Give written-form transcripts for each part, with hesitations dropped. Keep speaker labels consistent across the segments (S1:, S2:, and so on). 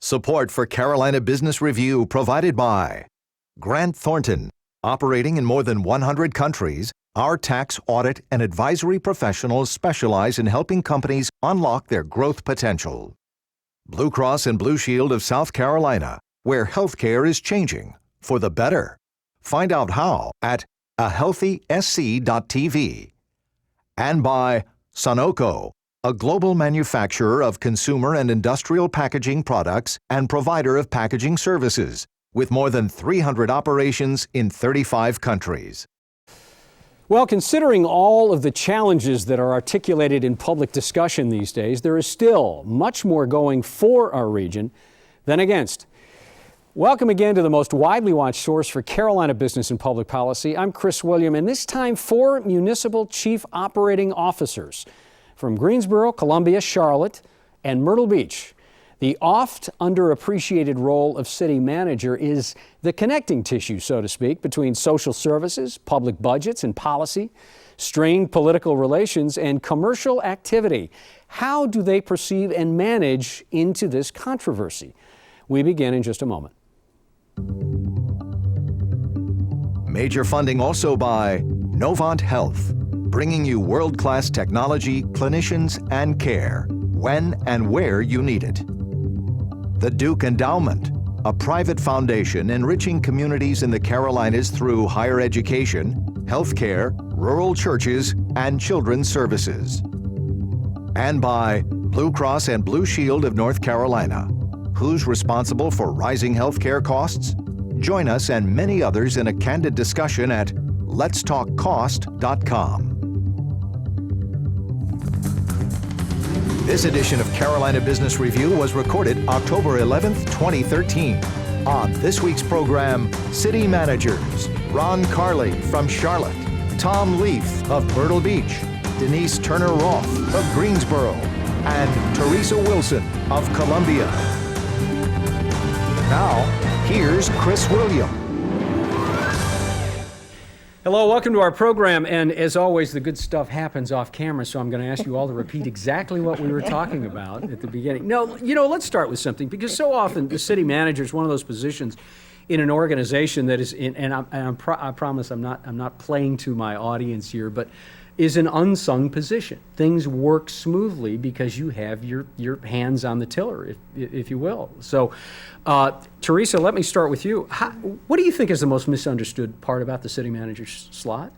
S1: Support for Carolina Business Review provided by Grant Thornton. Operating in more than 100 countries, our tax, audit, and advisory professionals specialize in helping companies unlock their growth potential. Blue Cross and Blue Shield of South Carolina, where healthcare is changing for the better. Find out how at ahealthysc.tv. And by Sunoco, a global manufacturer of consumer and industrial packaging products and provider of packaging services, with more than 300 operations in 35 countries.
S2: Well, considering all of the challenges that are articulated in public discussion these days, there is still much more going for our region than against. Welcome again to the most widely watched source for Carolina business and public policy. I'm Chris William, and this time 4 municipal chief operating officers from Greensboro, Columbia, Charlotte, and Myrtle Beach. The oft underappreciated role of city manager is the connecting tissue, so to speak, between social services, public budgets and policy, strained political relations, and commercial activity. How do they perceive and manage into this controversy? We begin in just a moment.
S1: Major funding also by Novant Health, bringing you world-class technology, clinicians, and care when and where you need it. The Duke Endowment, a private foundation enriching communities in the Carolinas through higher education, healthcare, rural churches, and children's services. And by Blue Cross and Blue Shield of North Carolina. Who's responsible for rising healthcare costs? Join us and many others in a candid discussion at letstalkcost.com. This edition of Carolina Business Review was recorded October 11th, 2013. On this week's program, City Managers, Ron Carlee from Charlotte, Tom Leath of Myrtle Beach, Denise Roth of Greensboro, and Teresa Wilson of Columbia. Now, here's Chris William.
S2: Hello, welcome to our program, and as always, the good stuff happens off camera, so I'm going to ask you all to repeat exactly what we were talking about at the beginning. No, let's start with something, because so often the city manager is one of those positions in an organization that is, I promise I'm not playing to my audience here, but is an unsung position. Things work smoothly because you have your hands on the tiller, if you will. So, Teresa, let me start with you. What do you think is the most misunderstood part about the city manager's slot?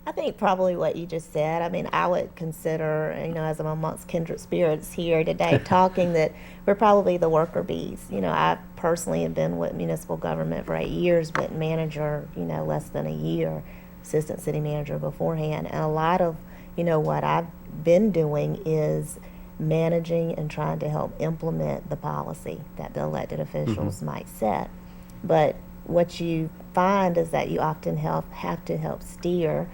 S3: I think probably what you just said. I mean, I would consider, as I'm amongst kindred spirits here today, talking that we're probably the worker bees. I personally have been with municipal government for 8 years, but manager, less than a year. Assistant city manager beforehand, and a lot of what I've been doing is managing and trying to help implement the policy that the elected officials might set. But what you find is that you often have to help steer,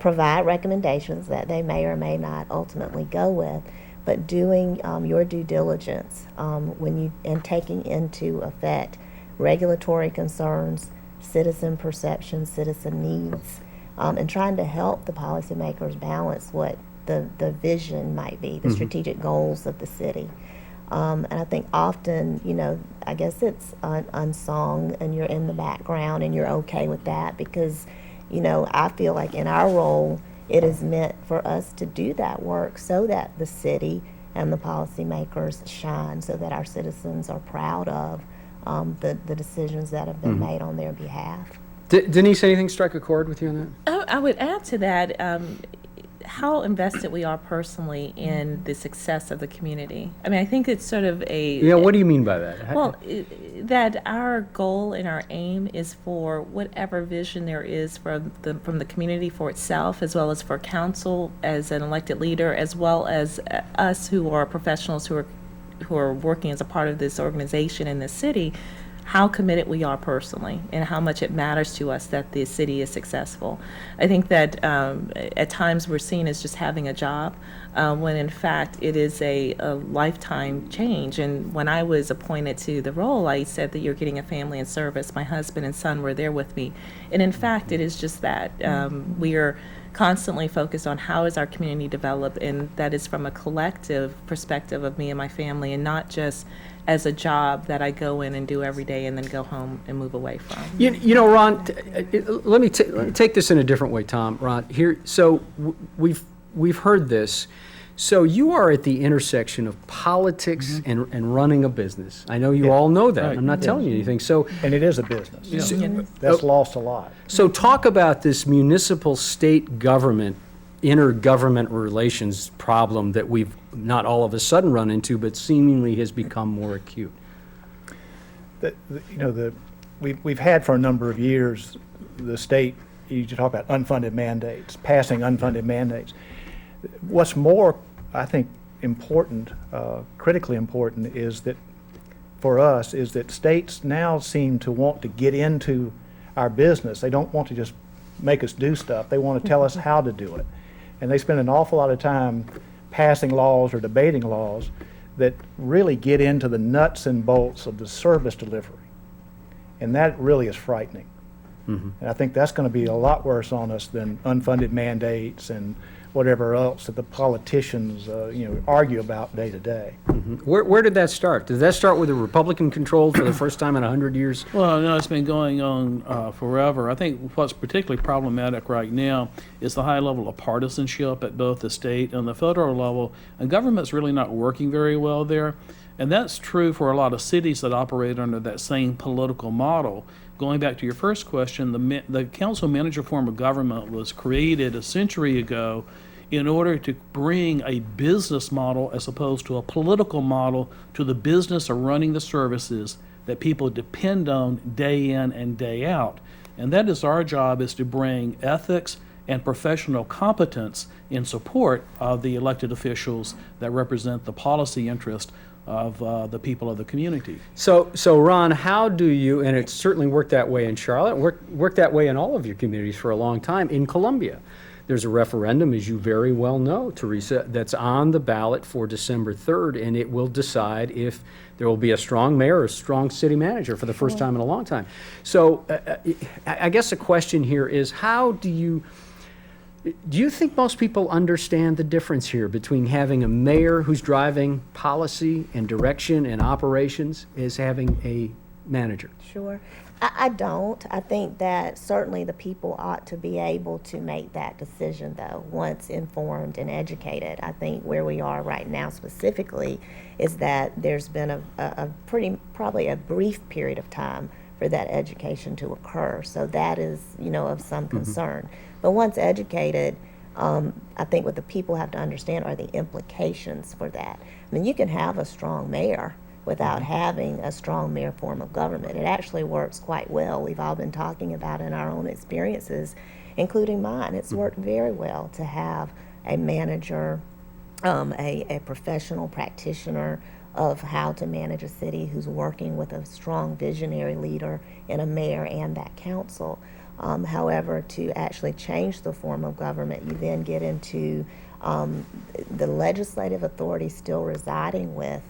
S3: provide recommendations that they may or may not ultimately go with, but doing your due diligence and taking into effect regulatory concerns, citizen perception, citizen needs, and trying to help the policymakers balance what the vision might be, the strategic goals of the city. And I think often, I guess it's unsung and you're in the background and you're okay with that because, I feel like in our role, it is meant for us to do that work so that the city and the policymakers shine, so that our citizens are proud of the decisions that have been made on their behalf.
S2: Denise, anything strike a chord with you on that?
S4: I would add to that how invested we are personally in the success of the community. I mean, I think it's sort of a...
S2: Yeah, what do you mean by that?
S4: Well, that our goal and our aim is for whatever vision there is from the community for itself, as well as for council as an elected leader, as well as us who are professionals who are working as a part of this organization in this city, how committed we are personally and how much it matters to us that the city is successful. I think that at times we're seen as just having a job when in fact it is a lifetime change. And when I was appointed to the role, I said that you're getting a family in service. My husband and son were there with me. And in fact, it is just that. We are constantly focused on how is our community developed, and that is from a collective perspective of me and my family, and not just as a job that I go in and do every day and then go home and move away from.
S2: You know, Ron, let me take this in a different way, Tom. Ron, here, so we've heard this. So you are at the intersection of politics and running a business. I know you all know that.
S5: Right.
S2: I'm not telling you anything. So,
S5: And it is a business.
S4: Yeah.
S5: That's lost a lot.
S2: so talk about this municipal state government, intergovernment relations problem that we've not all of a sudden run into, but seemingly has become more acute.
S5: We've had for a number of years, the state, you talk about unfunded mandates, passing unfunded mandates. What's more, I think, important, critically important, is that for us, is that states now seem to want to get into our business. They don't want to just make us do stuff. They want to tell us how to do it. And they spend an awful lot of time passing laws or debating laws that really get into the nuts and bolts of the service delivery. And that really is frightening. And I think that's going to be a lot worse on us than unfunded mandates and whatever else that the politicians, argue about day to day.
S2: Where did that start? Did that start with a Republican control for the first time in 100 years?
S6: Well, no, it's been going on forever. I think what's particularly problematic right now is the high level of partisanship at both the state and the federal level, and government's really not working very well there. And that's true for a lot of cities that operate under that same political model. Going back to your first question, the council manager form of government was created a century ago in order to bring a business model as opposed to a political model to the business of running the services that people depend on day in and day out. And that is our job, is to bring ethics and professional competence in support of the elected officials that represent the policy interest of the people of the community.
S2: So Ron, how do you, and it's certainly worked that way in Charlotte, worked that way in all of your communities for a long time, in Columbia. There's a referendum, as you very well know, Teresa, that's on the ballot for December 3rd, and it will decide if there will be a strong mayor or a strong city manager for the first time in a long time. So I guess the question here is, how do you think most people understand the difference here between having a mayor who's driving policy and direction and operations as having a manager?
S3: Sure. I don't. I think that certainly the people ought to be able to make that decision, though, once informed and educated. I think where we are right now specifically is that there's been probably a brief period of time for that education to occur. So that is, of some concern. But once educated, I think what the people have to understand are the implications for that. I mean, you can have a strong mayor without having a strong mayor form of government. It actually works quite well. We've all been talking about in our own experiences, including mine. It's worked very well to have a manager, a professional practitioner of how to manage a city who's working with a strong visionary leader in a mayor and that council. However, to actually change the form of government, you then get into the legislative authority still residing with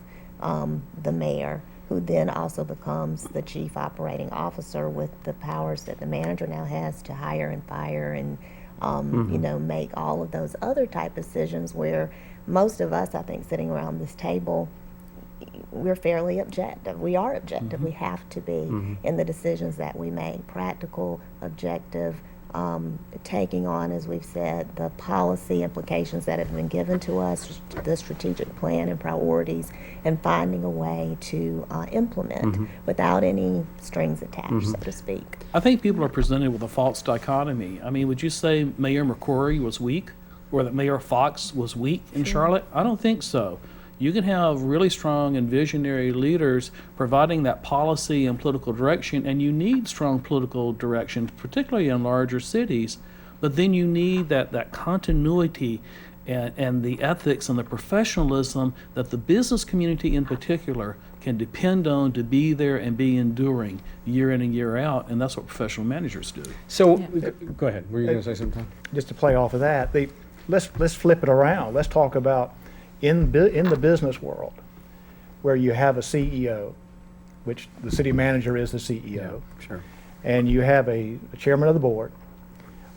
S3: the mayor, who then also becomes the chief operating officer with the powers that the manager now has to hire and fire and make all of those other type decisions, where most of us, I think, sitting around this table, we're fairly objective. We are objective. We have to be in the decisions that we make. Practical, objective, taking on, as we've said, the policy implications that have been given to us, the strategic plan and priorities, and finding a way to implement without any strings attached, so to speak.
S6: I think people are presented with a false dichotomy. I mean, would you say Mayor McCrory was weak, or that Mayor Fox was weak in Charlotte? I don't think so. You can have really strong and visionary leaders providing that policy and political direction, and you need strong political direction, particularly in larger cities, but then you need that continuity and the ethics and the professionalism that the business community in particular can depend on to be there and be enduring year in and year out, and that's what professional managers do.
S2: So, go ahead. Were you going to say something?
S5: Just to play off of that, let's flip it around. Let's talk about in the business world, where you have a CEO, which the city manager is the CEO,
S2: Sure.
S5: and you have a chairman of the board.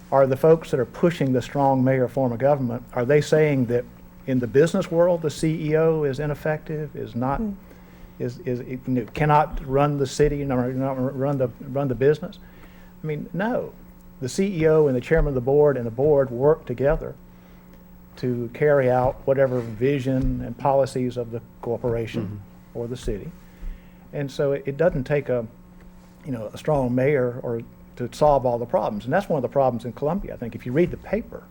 S5: Are the folks that are pushing the strong mayor form of government, are they saying that in the business world the CEO is ineffective, is not cannot run the city, not run the business. I mean, no. The CEO and the chairman of the board and the board work together to carry out whatever vision and policies of the corporation or the city. And so it doesn't take a strong mayor or to solve all the problems. And that's one of the problems in Columbia. I think if you read the paper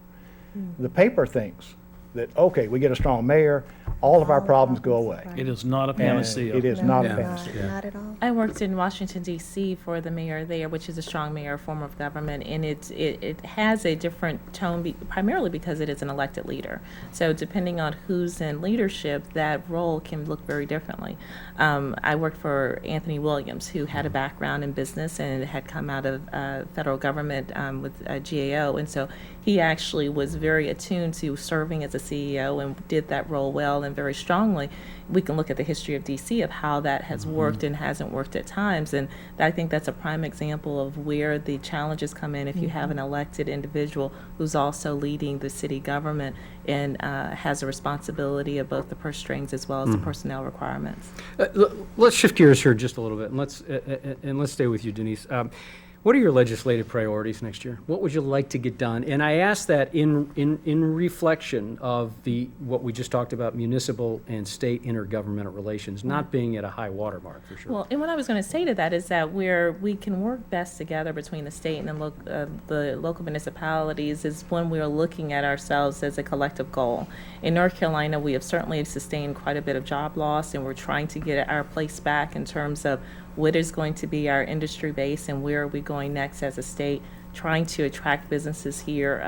S5: thinks that, okay, we get a strong mayor, all of our problems go away.
S6: It is not a
S5: And
S6: panacea.
S5: it is not a panacea.
S3: Not at all.
S4: I worked in Washington, D.C. for the mayor there, which is a strong mayor form of government, and it has a different tone primarily because it is an elected leader. So depending on who's in leadership, that role can look very differently. I worked for Anthony Williams, who had a background in business and had come out of federal government with GAO, and so he actually was very attuned to serving as a CEO and did that role well and very strongly. We can look at the history of DC of how that has worked and hasn't worked at times, and I think that's a prime example of where the challenges come in if you have an elected individual who's also leading the city government and has a responsibility of both the purse strings as well as the personnel requirements.
S2: Let's shift gears here just a little bit, and let's stay with you, Denise. What are your legislative priorities next year? What would you like to get done? And I ask that in reflection of what we just talked about, municipal and state intergovernmental relations not being at a high water mark, for sure.
S4: Well, and what I was going to say to that is that where we can work best together between the state and the local municipalities is when we are looking at ourselves as a collective goal. In North Carolina, we have certainly sustained quite a bit of job loss, and we're trying to get our place back in terms of what is going to be our industry base and where are we going next as a state, trying to attract businesses here,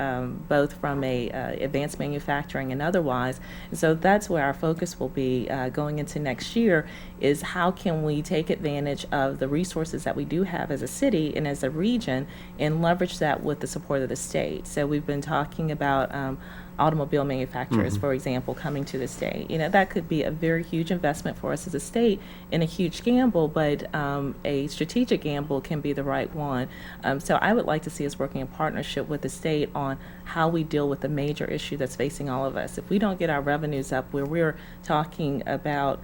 S4: both from advanced manufacturing and otherwise. And so that's where our focus will be going into next year, is how can we take advantage of the resources that we do have as a city and as a region and leverage that with the support of the state. So we've been talking about automobile manufacturers, for example, coming to the state. That could be a very huge investment for us as a state and a huge gamble, but a strategic gamble can be the right one. So I would like to see us working in partnership with the state on how we deal with the major issue that's facing all of us. If we don't get our revenues up, where we're talking about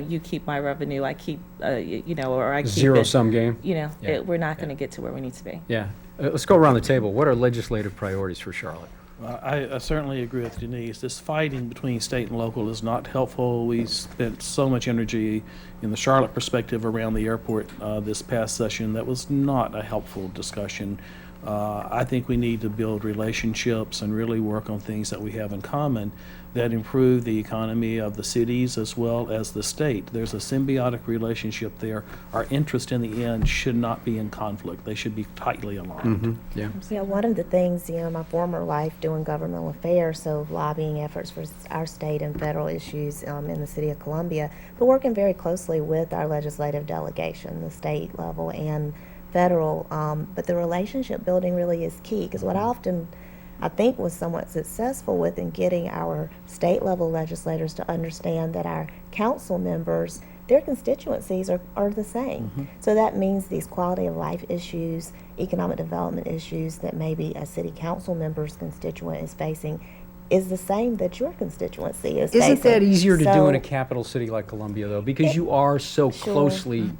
S4: you keep my revenue, I keep, or I keep
S2: Zero-sum game.
S4: We're not going to get to where we need to be.
S2: Yeah. Let's go around the table. What are legislative priorities for Charlotte?
S6: I certainly agree with Denise. This fighting between state and local is not helpful. We spent so much energy in the Charlotte perspective around the airport this past session. That was not a helpful discussion. I think we need to build relationships and really work on things that we have in common that improve the economy of the cities as well as the state. There's a symbiotic relationship there. Our interest in the end should not be in conflict. They should be tightly aligned.
S3: Yeah, one of the things, my former life doing governmental affairs, so lobbying efforts for our state and federal issues in the city of Columbia, but working very closely with our legislative delegation, the state level and federal, but the relationship building really is key, because what I think was somewhat successful with in getting our state level legislators to understand that our council members, their constituencies are the same. So that means these quality of life issues, economic development issues that maybe a city council member's constituent is facing is the same that your constituency is facing.
S2: Isn't that easier to do in a capital city like Columbia, though? Because you are so closely,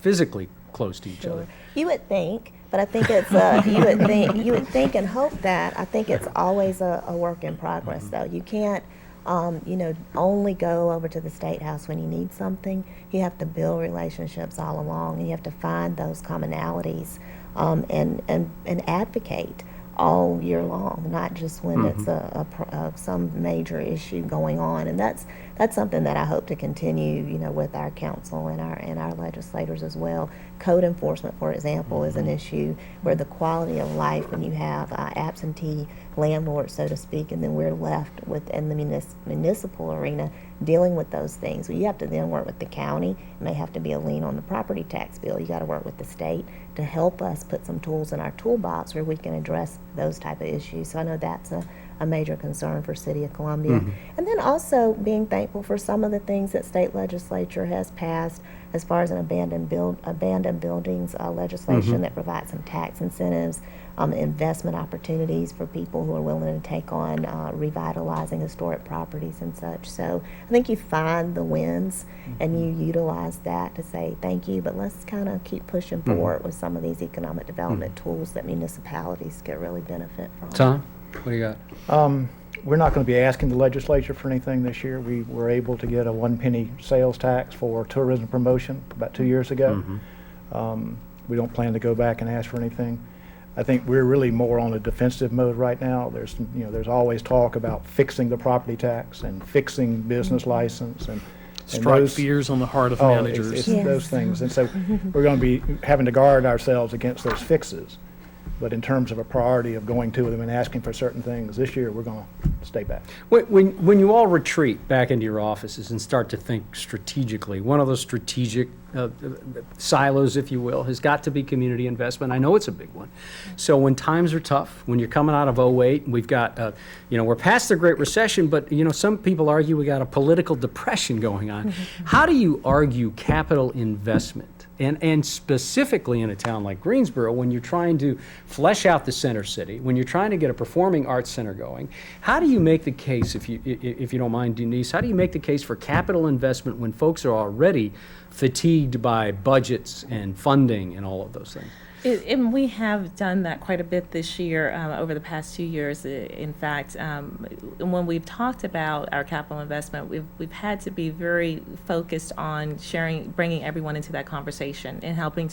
S2: physically close to each other.
S3: You would think, but I think it's you would think and hope that. I think it's always a work in progress, though. You can't only go over to the State House when you need something. You have to build relationships all along, and you have to find those commonalities and advocate all year long, not just when it's some major issue going on. And that's something that I hope to continue, with our council and our legislators as well. Code enforcement, for example, is an issue where the quality of life, when you have absentee landlords, so to speak, and then we're left within the municipal arena dealing with those things. Well, you have to then work with the county. It may have to be a lien on the property tax bill. You got to work with the state to help us put some tools in our toolbox where we can address those type of issues. So I know that's a major concern for City of Columbia. And then also being thankful for some of the things that state legislature has passed as far as an abandoned buildings legislation that provides some tax incentives, investment opportunities for people who are willing to take on revitalizing historic properties and such. So I think you find the wins and you utilize that to say thank you, but let's kind of keep pushing forward with some of these economic development tools that municipalities could really benefit from.
S2: Tom, what do you got?
S5: We're not going to be asking the legislature for anything this year. We were able to get a 1 penny sales tax for tourism promotion about 2 years ago. We don't plan to go back and ask for anything. I think we're really more on a defensive mode right now. There's always talk about fixing the property tax and fixing business license and
S6: Strike
S5: those
S6: fears on the heart of
S5: oh,
S6: managers.
S5: it's
S3: Yes.
S5: those things. And so we're going to be having to guard ourselves against those fixes. But in terms of a priority of going to them and asking for certain things, this year we're going to stay back.
S2: When you all retreat back into your offices and start to think strategically, one of those strategic silos, if you will, has got to be community investment. I know it's a big one. So when times are tough, when you're coming out of 08, we've got, we're past the Great Recession, but, some people argue we got a political depression going on. How do you argue capital investment? And specifically in a town like Greensboro, when you're trying to flesh out the center city, when you're trying to get a performing arts center going, how do you make the case, if you don't mind, Denise, how do you make the case for capital investment when folks are already fatigued by budgets and funding and all of those things?
S4: And we have done that quite a bit this year, over the past 2 years. In fact, when we've talked about our capital investment, we've had to be very focused on bringing everyone into that conversation and helping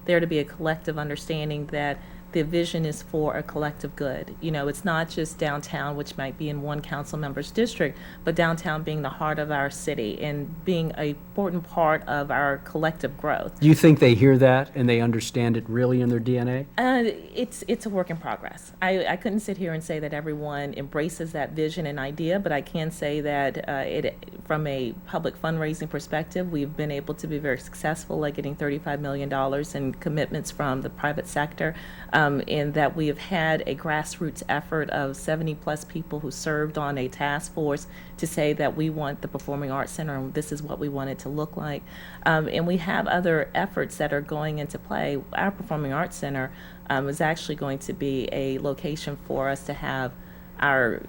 S4: there to be a collective understanding that the vision is for a collective good. It's not just downtown, which might be in one council member's district, but downtown being the heart of our city and being an important part of our collective growth.
S2: Do you think they hear that and they understand it really in their DNA?
S4: It's a work in progress. I couldn't sit here and say that everyone embraces that vision and idea, but I can say that from a public fundraising perspective, we've been able to be very successful at getting $35 million in commitments from the private sector. In that we have had a grassroots effort of 70 plus people who served on a task force to say that we want the Performing Arts Center and this is what we want it to look like. And we have other efforts that are going into play. Our Performing Arts Center is actually going to be a location for us to have our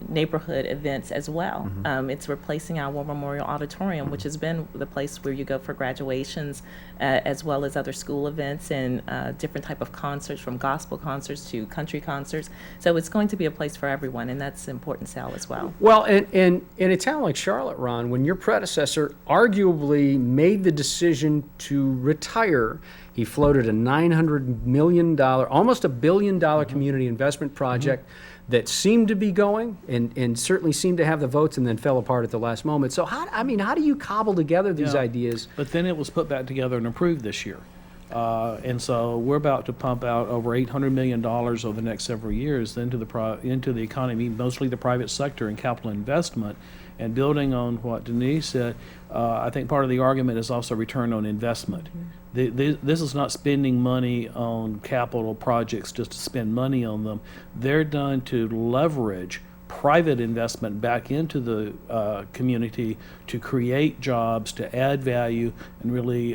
S4: neighborhood events as well. It's replacing our War Memorial Auditorium, which has been the place where you go for graduations, as well as other school events and different type of concerts, from gospel concerts to country concerts. So it's going to be a place for everyone, and that's an important sell as well.
S2: Well, and in a town like Charlotte, Ron, when your predecessor arguably made the decision to retire, he floated a $900 million, almost $1 billion community investment project that seemed to be going and certainly seemed to have the votes and then fell apart at the last moment. So how do you cobble together these ideas?
S6: But then it was put back together and approved this year. And so we're about to pump out over $800 million over the next several years into the economy, mostly the private sector and capital investment. And building on what Denise said, I think part of the argument is also return on investment. This is not spending money on capital projects just to spend money on them. They're done to leverage private investment back into the community to create jobs, to add value, and really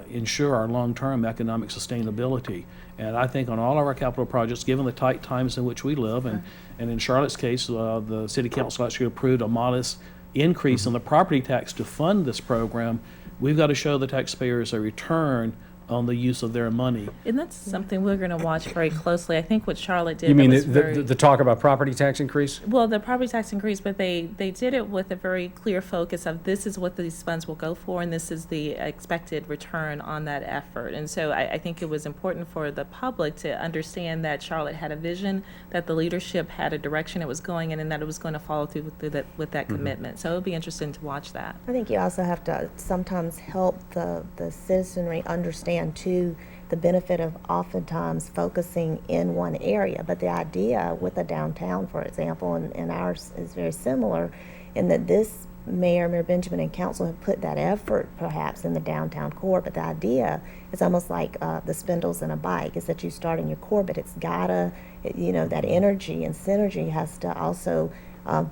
S6: ensure our long-term economic sustainability. And I think on all of our capital projects, given the tight times in which we live, and in Charlotte's case, the City Council actually approved a modest increase in the property tax to fund this program. We've got to show the taxpayers a return on the use of their money.
S4: And that's something we're going to watch very closely. I think what Charlotte did.
S2: You mean
S4: that was
S2: the talk about property tax increase?
S4: Well, the property tax increase, but they did it with a very clear focus of this is what these funds will go for, and this is the expected return on that effort. And so I think it was important for the public to understand that Charlotte had a vision, that the leadership had a direction it was going in, and that it was going to follow through with that commitment. So it'll be interesting to watch that.
S3: I think you also have to sometimes help the citizenry understand too the benefit of oftentimes focusing in one area, but the idea with a downtown, for example, and ours is very similar in that this Mayor Benjamin and council have put that effort perhaps in the downtown core, but the idea is almost like the spindles in a bike, is that you start in your core, but it's gotta, that energy and synergy has to also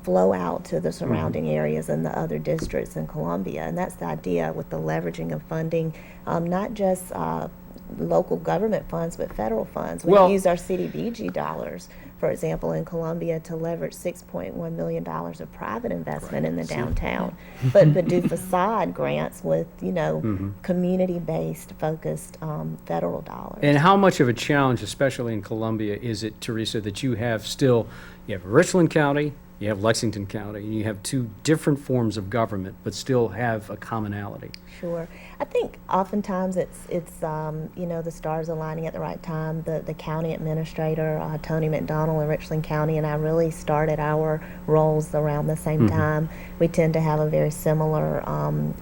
S3: flow out to the surrounding areas and the other districts in Columbia. And that's the idea with the leveraging of funding, not just local government funds, but federal funds. We use our CDBG dollars, for example, in Columbia to leverage $6.1 million of private investment in the downtown, but do facade grants with, community-based focused federal dollars.
S2: And how much of a challenge, especially in Columbia, is it, Teresa, that you have Richland County, you have Lexington County, and you have two different forms of government, but still have a commonality?
S3: Sure. I think oftentimes it's the stars aligning at the right time. The county administrator, Tony McDonald in Richland County, and I really started our roles around the same time. We tend to have a very similar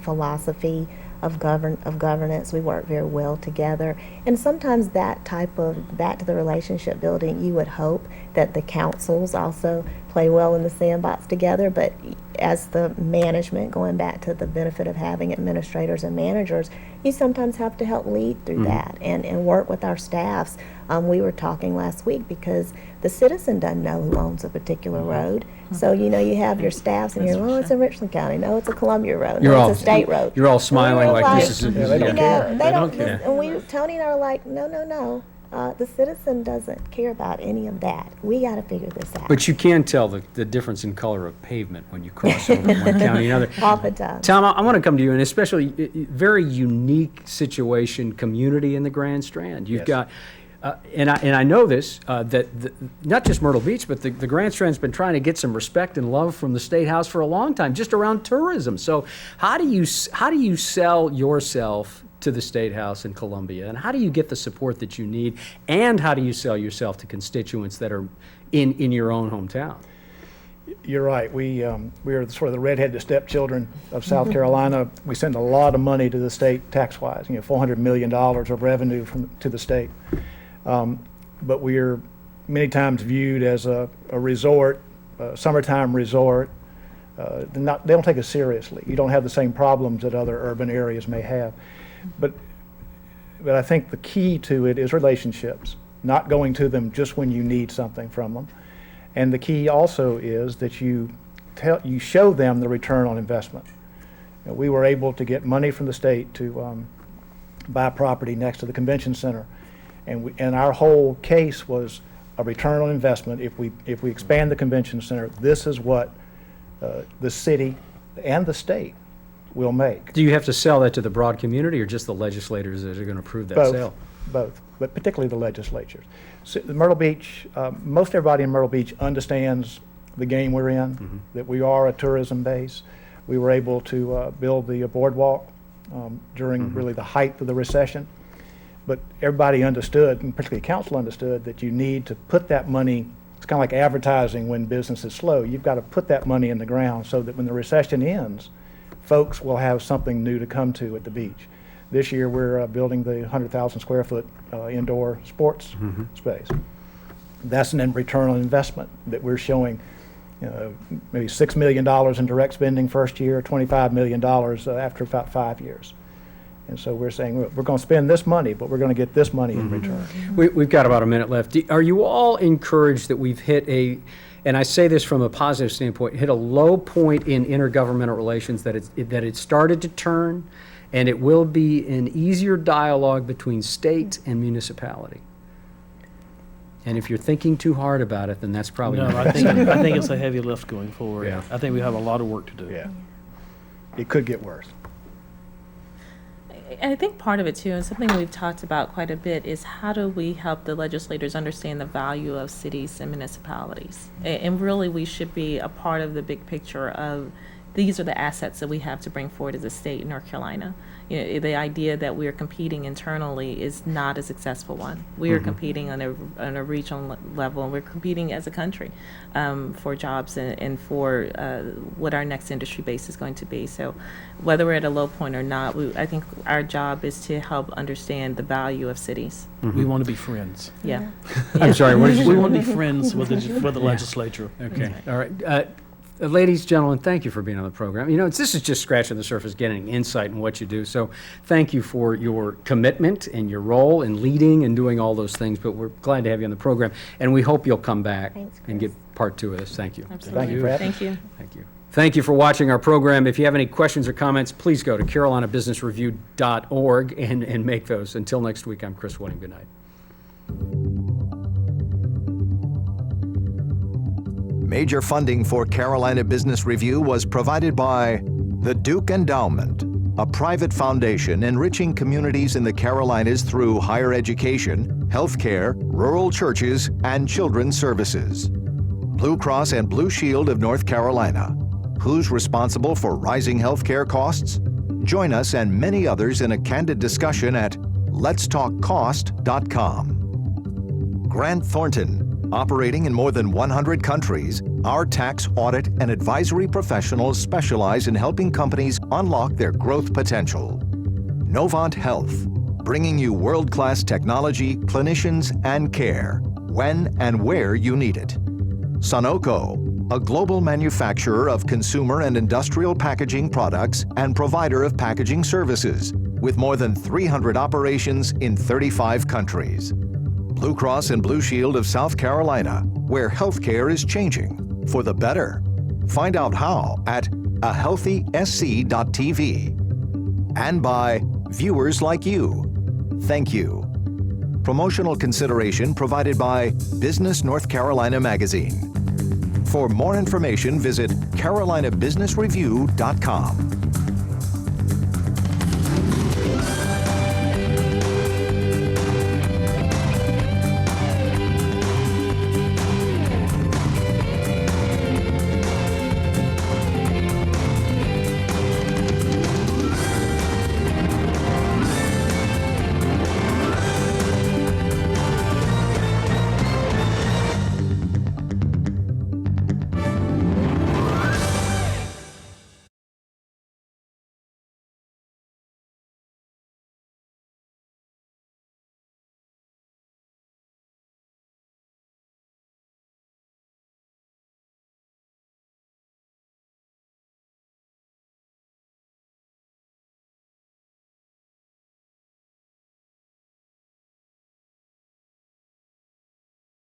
S3: philosophy of governance. We work very well together. And sometimes that type of, back to the relationship building, you would hope that the councils also play well in the sandbox together, but as the management, going back to the benefit of having administrators and managers, you sometimes have to help lead through that and work with our staffs. We were talking last week because the citizen doesn't know who owns a particular road. So, you have your staffs and you're, it's in Richland County. No, it's a Columbia road. No, it's a state road.
S2: You're all smiling like this is,
S5: they don't care.
S3: They don't
S2: care.
S3: And Tony and I are like, no. The citizen doesn't care about any of that. We got to figure this out.
S2: But you can tell the difference in color of pavement when you cross over one county and another.
S3: Oftentimes.
S2: Tom, I want to come to you, and especially very unique situation, community in the Grand Strand. You've got, and I know this, that not just Myrtle Beach, but the Grand Strand's been trying to get some respect and love from the State House for a long time, just around tourism. So how do you sell yourself to the State House in Columbia, and how do you get the support that you need, and how do you sell yourself to constituents that are in your own hometown?
S5: You're right. We are sort of the redheaded stepchildren of South Carolina. We send a lot of money to the state tax-wise, $400 million of revenue to the state. But we are many times viewed as a resort, a summertime resort. They don't take us seriously. You don't have the same problems that other urban areas may have. But I think the key to it is relationships, not going to them just when you need something from them. And the key also is that you show them the return on investment. We were able to get money from the state to buy property next to the convention center, and our whole case was a return on investment. If we expand the convention center, this is what the city and the state will make.
S2: Do you have to sell that to the broad community, or just the legislators that are going to approve that sale?
S5: Both, but particularly the legislatures. So Myrtle Beach, most everybody in Myrtle Beach understands the game we're in, that we are a tourism base. We were able to build the boardwalk during really the height of the recession. But everybody understood, and particularly council understood, that you need to put that money, it's kind of like advertising when business is slow. You've got to put that money in the ground so that when the recession ends, folks will have something new to come to at the beach. This year we're building the 100,000 square foot indoor sports space. That's an return on investment that we're showing, maybe $6 million in direct spending first year, $25 million after about 5 years. And so we're saying we're going to spend this money, but we're going to get this money in return.
S2: We've got about a minute left. Are you all encouraged that we've hit and I say this from a positive standpoint, hit a low point in intergovernmental relations, that it started to turn, and it will be an easier dialogue between state and municipality? And if you're thinking too hard about it, then that's probably
S6: No,
S2: not.
S6: I think it's a heavy lift going forward.
S2: Yeah.
S6: I think we have a lot of work to do.
S5: Yeah. It could get worse.
S4: I think part of it too, and something we've talked about quite a bit, is how do we help the legislators understand the value of cities and municipalities? And really, we should be a part of the big picture of these are the assets that we have to bring forward as a state in North Carolina. The idea that we are competing internally is not a successful one. We are competing on a regional level, and we're competing as a country for jobs and for what our next industry base is going to be. So whether we're at a low point or not, I think our job is to help understand the value of cities.
S6: We want to be friends.
S4: Yeah.
S2: I'm sorry, what did you say?
S6: We want to be friends with the legislature.
S2: Okay, all right. Ladies, gentlemen, thank you for being on the program. This is just scratching the surface, getting insight in what you do. So thank you for your commitment and your role in leading and doing all those things. But we're glad to have you on the program, and we hope you'll come back
S3: Thanks,
S2: and
S3: Chris.
S2: get part 2 of this. Thank you.
S4: Absolutely.
S5: Thank you for having
S4: Thank you.
S2: Thank you. Thank you for watching our program. If you have any questions or comments, please go to carolinabusinessreview.org and make those. Until next week, I'm Chris Wooding. Good night.
S1: Major funding for Carolina Business Review was provided by the Duke Endowment, a private foundation enriching communities in the Carolinas through higher education, healthcare, rural churches, and children's services. Blue Cross and Blue Shield of North Carolina. Who's responsible for rising healthcare costs? Join us and many others in a candid discussion at letstalkcost.com. Grant Thornton. Operating in more than 100 countries, our tax, audit, and advisory professionals specialize in helping companies unlock their growth potential. Novant Health, bringing you world-class technology, clinicians, and care, when and where you need it. Sunoco, a global manufacturer of consumer and industrial packaging products and provider of packaging services, with more than 300 operations in 35 countries. Blue Cross and Blue Shield of South Carolina, where healthcare is changing for the better. Find out how at ahealthysc.tv. And by viewers like you. Thank you. Promotional consideration provided by Business North Carolina Magazine. For more information, visit carolinabusinessreview.com.